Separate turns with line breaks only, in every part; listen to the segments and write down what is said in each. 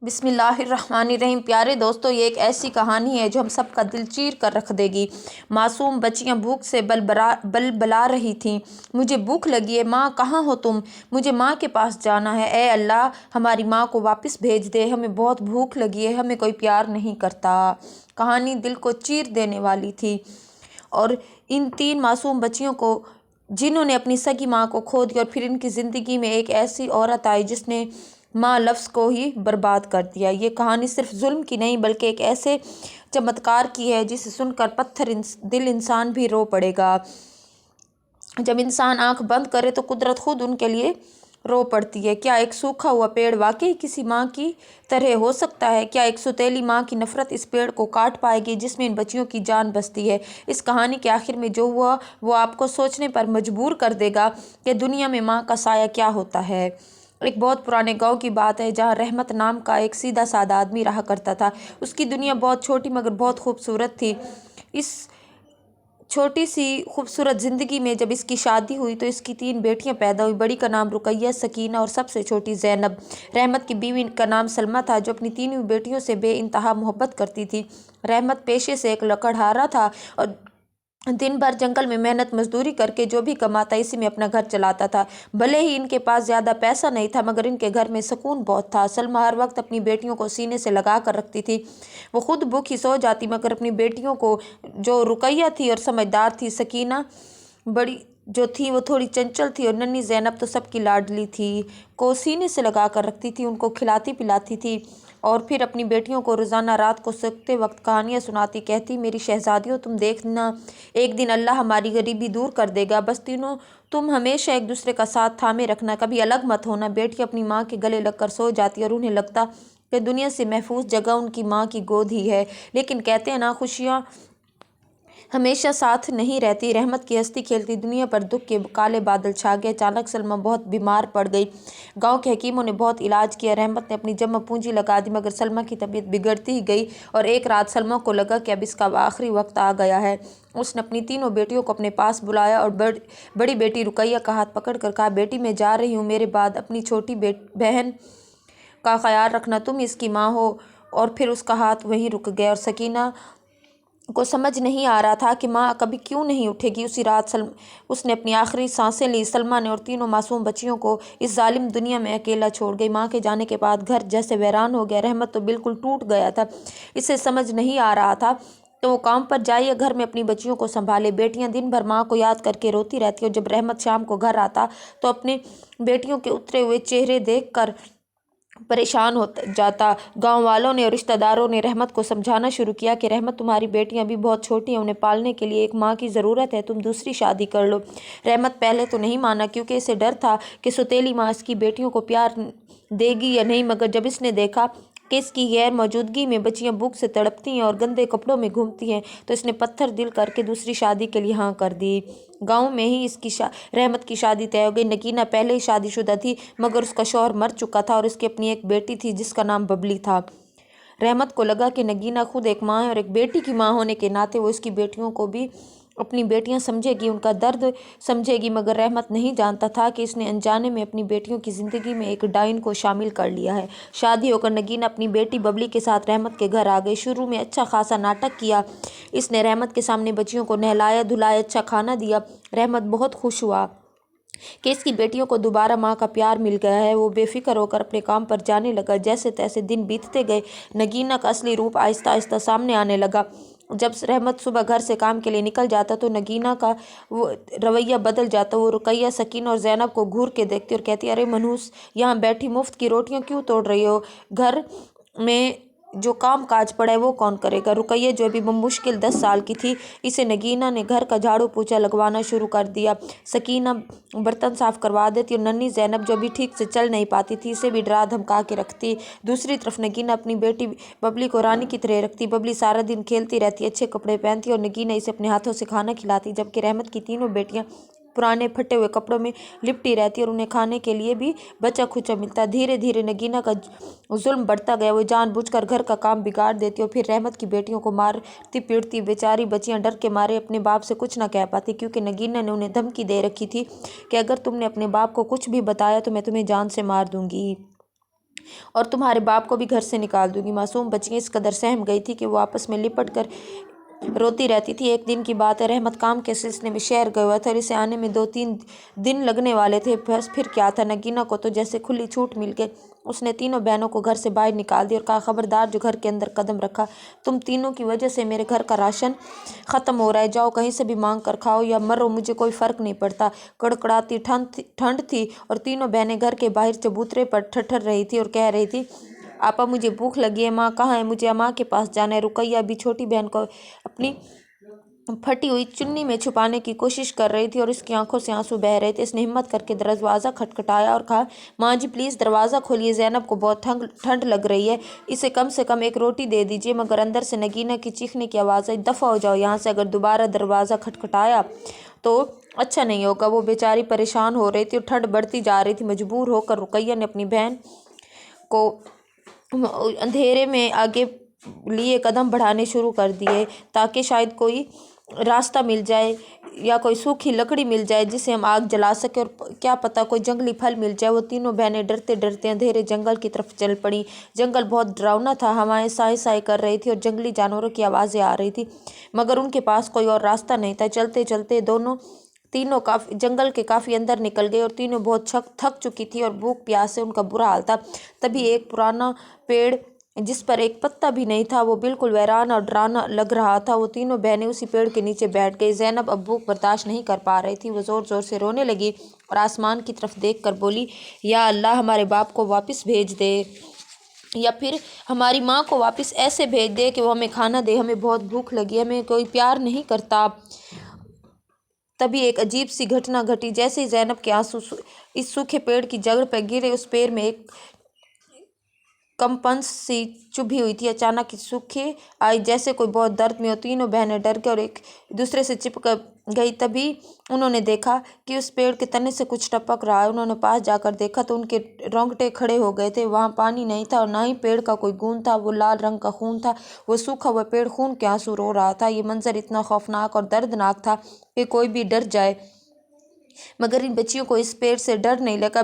بسم اللہ الرحمن الرحیم۔ پیارے دوستو، یہ ایک ایسی کہانی ہے جو ہم سب کا دل چیر کر رکھ دے گی۔ معصوم بچیاں بھوک سے بلبلا رہی تھیں۔ مجھے بھوک لگی ہے ماں، کہاں ہو تم؟ مجھے ماں کے پاس جانا ہے۔ اے اللہ، ہماری ماں کو واپس بھیج دے، ہمیں بہت بھوک لگی ہے، ہمیں کوئی پیار نہیں کرتا۔ کہانی دل کو چیر دینے والی تھی اور ان تین معصوم بچیوں کو جنہوں نے اپنی سگی ماں کو کھو دیا، اور پھر ان کی زندگی میں ایک ایسی عورت آئی جس نے ماں لفظ کو ہی برباد کر دیا۔ یہ کہانی صرف ظلم کی نہیں بلکہ ایک ایسے چمتکار کی ہے جسے سن کر پتھر دل انسان بھی رو پڑے گا۔ جب انسان آنکھ بند کرے تو قدرت خود ان کے لیے رو پڑتی ہے۔ کیا ایک سوکھا ہوا پیڑ واقعی کسی ماں کی طرح ہو سکتا ہے؟ کیا ایک سوتیلی ماں کی نفرت اس پیڑ کو کاٹ پائے گی جس میں ان بچیوں کی جان بستی ہے؟ اس کہانی کے آخر میں جو ہوا وہ آپ کو سوچنے پر مجبور کر دے گا کہ دنیا میں ماں کا سایہ کیا ہوتا ہے۔ ایک بہت پرانے گاؤں کی بات ہے جہاں رحمت نام کا ایک سیدھا سادہ آدمی رہا کرتا تھا۔ اس کی دنیا بہت چھوٹی مگر بہت خوبصورت تھی۔ اس چھوٹی سی خوبصورت زندگی میں جب اس کی شادی ہوئی تو اس کی 3 بیٹیاں پیدا ہوئی۔ بڑی کا نام رقیہ، سکینہ اور سب سے چھوٹی زینب۔ رحمت کی بیوی کا نام سلمیٰ تھا جو اپنی تینوں بیٹیوں سے بے انتہا محبت کرتی تھی۔ رحمت پیشے سے ایک لکڑہارا تھا اور دن بھر جنگل میں محنت مزدوری کر کے جو بھی کماتا اسی میں اپنا گھر چلاتا تھا۔ بھلے ہی ان کے پاس زیادہ پیسہ نہیں تھا مگر ان کے گھر میں سکون بہت تھا۔ سلمیٰ ہر وقت اپنی بیٹیوں کو سینے سے لگا کر رکھتی تھی۔ وہ خود بھوکی سو جاتی مگر اپنی بیٹیوں کو، جو رقیہ تھی اور سمجھدار تھی، سکینہ بڑی جو تھی وہ تھوڑی چنچل تھی، اور ننھی زینب تو سب کی لاڈلی تھی، کو سینے سے لگا کر رکھتی تھی، ان کو کھلاتی پلاتی تھی اور پھر اپنی بیٹیوں کو روزانہ رات کو سوتے وقت کہانیاں سناتی، کہتی میری شہزادیوں تم دیکھنا ایک دن اللہ ہماری غریبی دور کر دے گا، بس تینوں تم ہمیشہ ایک دوسرے کا ساتھ تھامے رکھنا، کبھی الگ مت ہونا۔ بیٹیاں اپنی ماں کے گلے لگ کر سو جاتی اور انہیں لگتا کہ دنیا سے محفوظ جگہ ان کی ماں کی گود ہی ہے۔ لیکن کہتے ہیں نا، خوشیاں ہمیشہ ساتھ نہیں رہتی۔ رحمت کی ہنستی کھیلتی دنیا پر دکھ کے کالے بادل چھا گئے۔ اچانک سلمیٰ بہت بیمار پڑ گئی۔ گاؤں کے حکیموں نے بہت علاج کیا، رحمت نے اپنی جمع پونجی لگا دی مگر سلمیٰ کی طبیعت بگڑتی ہی گئی، اور ایک رات سلمیٰ کو لگا کہ اب اس کا آخری وقت آ گیا ہے۔ اس نے اپنی تینوں بیٹیوں کو اپنے پاس بلایا اور بڑی بیٹی رقیہ کا ہاتھ پکڑ کر کہا، بیٹی میں جا رہی ہوں، میرے بعد اپنی چھوٹی بہن کا خیال رکھنا، تم اس کی ماں ہو۔ اور پھر اس کا ہاتھ وہیں رک گیا، اور سکینہ کو سمجھ نہیں آ رہا تھا کہ ماں کبھی کیوں نہیں اٹھے گی۔ اسی رات اس نے اپنی آخری سانسیں لی۔ سلمیٰ نے اور تینوں معصوم بچیوں کو اس ظالم دنیا میں اکیلا چھوڑ گئی۔ ماں کے جانے کے بعد گھر جیسے ویران ہو گیا۔ رحمت تو بالکل ٹوٹ گیا تھا، اسے سمجھ نہیں آ رہا تھا کہ وہ کام پر جائے یا گھر میں اپنی بچیوں کو سنبھالے۔ بیٹیاں دن بھر ماں کو یاد کر کے روتی رہتی، اور جب رحمت شام کو گھر آتا تو اپنے بیٹیوں کے اترے ہوئے چہرے دیکھ کر پریشان ہو جاتا۔ گاؤں والوں نے اور رشتہ داروں نے رحمت کو سمجھانا شروع کیا کہ رحمت، تمہاری بیٹیاں ابھی بہت چھوٹی ہیں، انہیں پالنے کے لیے ایک ماں کی ضرورت ہے، تم دوسری شادی کر لو۔ رحمت پہلے تو نہیں مانا کیونکہ اسے ڈر تھا کہ سوتیلی ماں اس کی بیٹیوں کو پیار دے گی یا نہیں، مگر جب اس نے دیکھا کہ اس کی غیر موجودگی میں بچیاں بھوک سے تڑپتی ہیں اور گندے کپڑوں میں گھومتی ہیں تو اس نے پتھر دل کر کے دوسری شادی کے لیے ہاں کر دی۔ گاؤں میں ہی اس کی رحمت کی شادی طے ہو گئی۔ نگینہ پہلے ہی شادی شدہ تھی مگر اس کا شوہر مر چکا تھا اور اس کی اپنی ایک بیٹی تھی جس کا نام ببلی تھا۔ رحمت کو لگا کہ نگینہ خود ایک ماں ہے اور ایک بیٹی کی ماں ہونے کے ناطے وہ اس کی بیٹیوں کو بھی اپنی بیٹیاں سمجھے گی، ان کا درد سمجھے گی، مگر رحمت نہیں جانتا تھا کہ اس نے انجانے میں اپنی بیٹیوں کی زندگی میں ایک ڈائن کو شامل کر لیا ہے۔ شادی ہو کر نگینہ اپنی بیٹی ببلی کے ساتھ رحمت کے گھر آ گئی۔ شروع میں اچھا خاصا ناٹک کیا، اس نے رحمت کے سامنے بچیوں کو نہلایا دھلایا، اچھا کھانا دیا۔ رحمت بہت خوش ہوا کہ اس کی بیٹیوں کو دوبارہ ماں کا پیار مل گیا ہے۔ وہ بے فکر ہو کر اپنے کام پر جانے لگا۔ جیسے تیسے دن بیتتے گئے، نگینہ کا اصلی روپ آہستہ آہستہ سامنے آنے لگا۔ جب رحمت صبح گھر سے کام کے لیے نکل جاتا تو نگینہ کا وہ رویہ بدل جاتا۔ وہ رقیہ، سکینہ اور زینب کو گھور کے دیکھتی اور کہتی، ارے منحوس، یہاں بیٹھی مفت کی روٹیاں کیوں توڑ رہی ہو؟ گھر میں جو کام کاج پڑا ہے وہ کون کرے گا؟ رقیہ جو ابھی بمشکل 10 سال کی تھی، اسے نگینہ نے گھر کا جھاڑو پوچھا لگوانا شروع کر دیا۔ سکینہ برتن صاف کروا دیتی اور ننھی زینب جو ابھی ٹھیک سے چل نہیں پاتی تھی اسے بھی ڈرا دھمکا کے رکھتی۔ دوسری طرف نگینہ اپنی بیٹی ببلی کو رانی کی طرح رکھتی۔ ببلی سارا دن کھیلتی رہتی، اچھے کپڑے پہنتی اور نگینہ اسے اپنے ہاتھوں سے کھانا کھلاتی، جبکہ رحمت کی تینوں بیٹیاں پرانے پھٹے ہوئے کپڑوں میں لپٹی رہتی اور انہیں کھانے کے لیے بھی بچا کھچا ملتا۔ دھیرے دھیرے نگینہ کا ظلم بڑھتا گیا، وہ جان بوجھ کر گھر کا کام بگاڑ دیتی اور پھر رحمت کی بیٹیوں کو مارتی پیٹتی۔ بیچاری بچیاں ڈر کے مارے اپنے باپ سے کچھ نہ کہہ پاتی کیونکہ نگینہ نے انہیں دھمکی دے رکھی تھی کہ اگر تم نے اپنے باپ کو کچھ بھی بتایا تو میں تمہیں جان سے مار دوں گی۔ اور تمہارے باپ کو بھی گھر سے نکال دوں گی۔ معصوم بچیاں اس قدر سہم گئی تھی کہ وہ آپس میں لپٹ کر روتی رہتی تھی۔ ایک دن کی بات ہے، رحمت کام کے سلسلے میں شہر گیا ہوا تھا اور اسے آنے میں 2-3 دن لگنے والے تھے۔ بس پھر کیا تھا، نگینہ کو تو جیسے کھلی چھوٹ مل گئی۔ اس نے تینوں بہنوں کو گھر سے باہر نکال دیا اور کہا، خبردار جو گھر کے اندر قدم رکھا، تم تینوں کی وجہ سے میرے گھر کا راشن ختم ہو رہا ہے، جاؤ کہیں سے بھی مانگ کر کھاؤ یا مرو، مجھے کوئی فرق نہیں پڑتا۔ کڑکڑاتی ٹھنڈ تھی اور تینوں بہنیں گھر کے باہر چبوترے پر ٹھٹر رہی تھی اور کہہ رہی تھی، آپا مجھے بھوک لگی ہے، ماں کہاں ہے، مجھے ماں کے پاس جانا ہے۔ رقیہ بھی چھوٹی بہن کو اپنی پھٹی ہوئی چنی میں چھپانے کی کوشش کر رہی تھی اور اس کی آنکھوں سے آنسو بہہ رہے تھے۔ اس نے ہمت کر کے دروازہ کھٹکھٹایا اور کہا، ماں جی پلیز دروازہ کھولیے، زینب کو بہت ٹھنڈ لگ رہی ہے، اسے کم سے کم ایک روٹی دے دیجیے۔ مگر اندر سے نگینہ کی چیخنے کی آواز آئی، دفع ہو جاؤ یہاں سے، اگر دوبارہ دروازہ کھٹکھٹایا تو اچھا نہیں ہوگا۔ وہ بیچاری پریشان ہو رہی تھی اور ٹھنڈ بڑھتی جا رہی تھی۔ مجبور ہو کر رقیہ نے اپنی بہن کو اندھیرے میں آگے لیے قدم بڑھانے شروع کر دیے تاکہ شاید کوئی راستہ مل جائے یا کوئی سوکھی لکڑی مل جائے جسے ہم آگ جلا سکیں، اور کیا پتہ کوئی جنگلی پھل مل جائے۔ وہ تینوں بہنیں ڈرتے ڈرتے اندھیرے جنگل کی طرف چل پڑیں۔ جنگل بہت ڈراؤنا تھا، ہوائیں سائے سائے کر رہی تھی اور جنگلی جانوروں کی آوازیں آ رہی تھی، مگر ان کے پاس کوئی اور راستہ نہیں تھا۔ چلتے چلتے تینوں جنگل کے کافی اندر نکل گئے اور تینوں بہت تھک چکی تھی اور بھوک پیاس سے ان کا برا حال تھا۔ تبھی ایک پرانا پیڑ جس پر ایک پتا بھی نہیں تھا، وہ بالکل ویران اور ڈرانا لگ رہا تھا۔ وہ تینوں بہنیں اسی پیڑ کے نیچے بیٹھ گئی۔ زینب اب بھوک برداشت نہیں کر پا رہی تھی، وہ زور زور سے رونے لگی اور آسمان کی طرف دیکھ کر بولی، یا اللہ ہمارے باپ کو واپس بھیج دے، یا پھر ہماری ماں کو واپس ایسے بھیج دے کہ وہ ہمیں کھانا دے، ہمیں بہت بھوک لگی ہے، ہمیں کوئی پیار نہیں کرتا۔ تبھی ایک عجیب سی گھٹنا گھٹی۔ جیسے ہی زینب کے آنسو اس سوکھے پیڑ کی جڑ پہ گرے، اس پیڑ میں ایک کمپن سی چبھی ہوئی تھی۔ اچانک سوکھے آئی جیسے کوئی بہت درد میں ہو۔ تینوں بہنیں ڈر گئے اور ایک دوسرے سے چپک گئی۔ تبھی انہوں نے دیکھا کہ اس پیڑ کے تنے سے کچھ ٹپک رہا ہے۔ انہوں نے پاس جا کر دیکھا تو ان کے رونگٹے کھڑے ہو گئے تھے۔ وہاں پانی نہیں تھا اور نہ ہی پیڑ کا کوئی گون تھا، وہ لال رنگ کا خون تھا۔ وہ سوکھا ہوا پیڑ خون کے آنسو رو رہا تھا۔ یہ منظر اتنا خوفناک اور دردناک تھا کہ کوئی بھی ڈر جائے، مگر ان بچیوں کو اس پیڑ سے ڈر نہیں لگا،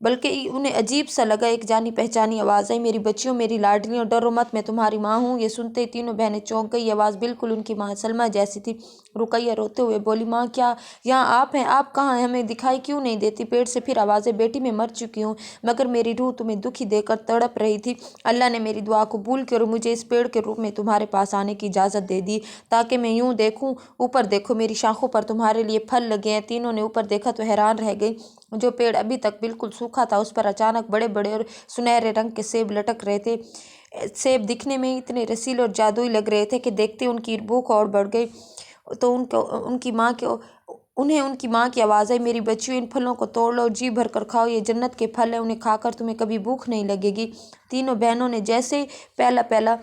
بلکہ انہیں عجیب سا لگا۔ ایک جانی پہچانی آواز آئی، میری بچیوں، میری لاڈلیوں، ڈرو مت، میں تمہاری ماں ہوں۔ یہ سنتے ہی تینوں بہنیں چونک گئی۔ یہ آواز بالکل ان کی ماں سلمیٰ جیسی تھی۔ رقیہ روتے ہوئے بولی، ماں کیا یہاں آپ ہیں؟ آپ کہاں ہیں؟ ہمیں دکھائی کیوں نہیں دیتی؟ پیڑ سے پھر آوازیں، بیٹی میں مر چکی ہوں، مگر میری روح تمہیں دکھی دے کر تڑپ رہی تھی۔ اللہ نے میری دعا قبول کی اور مجھے اس پیڑ کے روپ میں تمہارے پاس آنے کی اجازت دے دی تاکہ میں یوں دیکھوں، اوپر دیکھو، میری شاخوں پر تمہارے لیے پھل لگے ہیں۔ تینوں نے اوپر دیکھا تو حیران رہ گئی۔ جو پیڑ ابھی تک بالکل سوکھا تھا، اس پر اچانک بڑے بڑے اور سنہرے رنگ کے سیب لٹک رہے تھے۔ سیب دکھنے میں اتنے رسیلے اور جادوئی لگ رہے تھے کہ دیکھتے ان کی بھوک اور بڑھ گئی۔ تو انہیں ان کی ماں کی آواز آئی، میری بچیوں، ان پھلوں کو توڑ لو اور جی بھر کر کھاؤ، یہ جنت کے پھل ہیں، انہیں کھا کر تمہیں کبھی بھوک نہیں لگے گی۔ تینوں بہنوں نے جیسے پہلا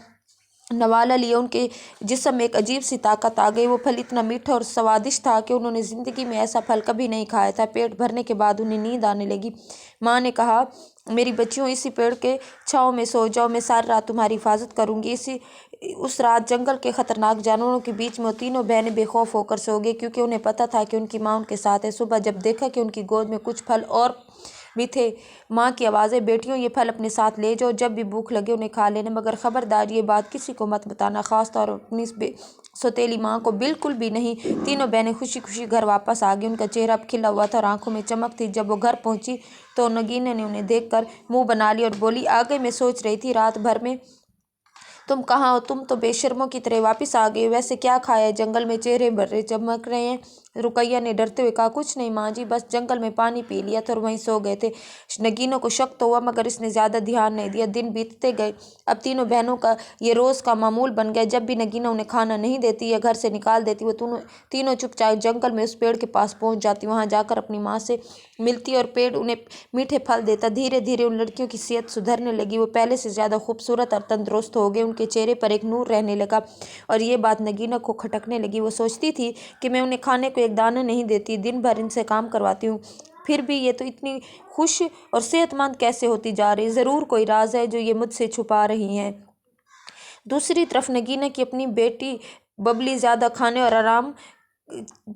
نوالا لیا، ان کے جسم میں ایک عجیب سی طاقت آ گئی۔ وہ پھل اتنا میٹھا اور سوادشٹ تھا کہ انہوں نے زندگی میں ایسا پھل کبھی نہیں کھایا تھا۔ پیٹ بھرنے کے بعد انہیں نیند آنے لگی۔ ماں نے کہا، میری بچیوں، اسی پیڑ کے چھاؤں میں سو جاؤ، میں ساری رات تمہاری حفاظت کروں گی۔ اس رات جنگل کے خطرناک جانوروں کے بیچ میں وہ تینوں بہنیں بے خوف ہو کر سو گئی، کیونکہ انہیں پتہ تھا کہ ان کی ماں ان کے ساتھ ہے۔ صبح جب دیکھا کہ ان کی گود میں کچھ پھل اور بھی تھے، ماں کی آوازیں، بیٹیوں یہ پھل اپنے ساتھ لے جاؤ، جب بھی بھوک لگے انہیں کھا لینا، مگر خبردار یہ بات کسی کو مت بتانا، خاص طور پر اپنی سوتیلی ماں کو بالکل بھی نہیں۔ تینوں بہنیں خوشی خوشی گھر واپس آ گئیں۔ ان کا چہرہ اب کھلا ہوا تھا اور آنکھوں میں چمک تھی۔ جب وہ گھر پہنچی تو نگینہ نے انہیں دیکھ کر منہ بنا لیا اور بولی، آ گئے؟ میں سوچ رہی تھی رات بھر میں تم کہاں ہو؟ تم تو بے شرموں کی طرح واپس آ گئی ہو۔ ویسے کیا کھایا ہے؟ جنگل میں چہرے بڑے چمک رہے ہیں۔ رقیہ نے ڈرتے ہوئے کہا، کچھ نہیں ماں جی، بس جنگل میں پانی پی لیا تھا اور وہیں سو گئے تھے۔ نگینہ کو شک تو ہوا، مگر اس نے زیادہ دھیان نہیں دیا۔ دن بیتتے گئے۔ اب تینوں بہنوں کا یہ روز کا معمول بن گیا۔ جب بھی نگینہ انہیں کھانا نہیں دیتی یا گھر سے نکال دیتی، وہ تینوں چپ چاپ جنگل میں اس پیڑ کے پاس پہنچ جاتی، وہاں جا کر اپنی ماں سے ملتی اور پیڑ انہیں میٹھے پھل دیتا۔ دھیرے دھیرے ان لڑکیوں کی صحت سدھرنے لگی، وہ پہلے سے زیادہ خوبصورت اور تندرست ہو گئے، ان کے چہرے پر ایک نور رہنے لگا۔ اور یہ بات نگینہ کو کھٹکنے لگی۔ وہ سوچتی تھی کہ میں انہیں کھانے کو ایک دانہ نہیں دیتی، دن بھر ان سے کام کرواتی ہوں، پھر بھی یہ تو اتنی خوش اور صحت مند کیسے ہوتی جا رہی؟ ضرور کوئی راز ہے جو یہ مجھ سے چھپا رہی ہیں۔ دوسری طرف نگینہ کی اپنی بیٹی ببلی زیادہ کھانے اور آرام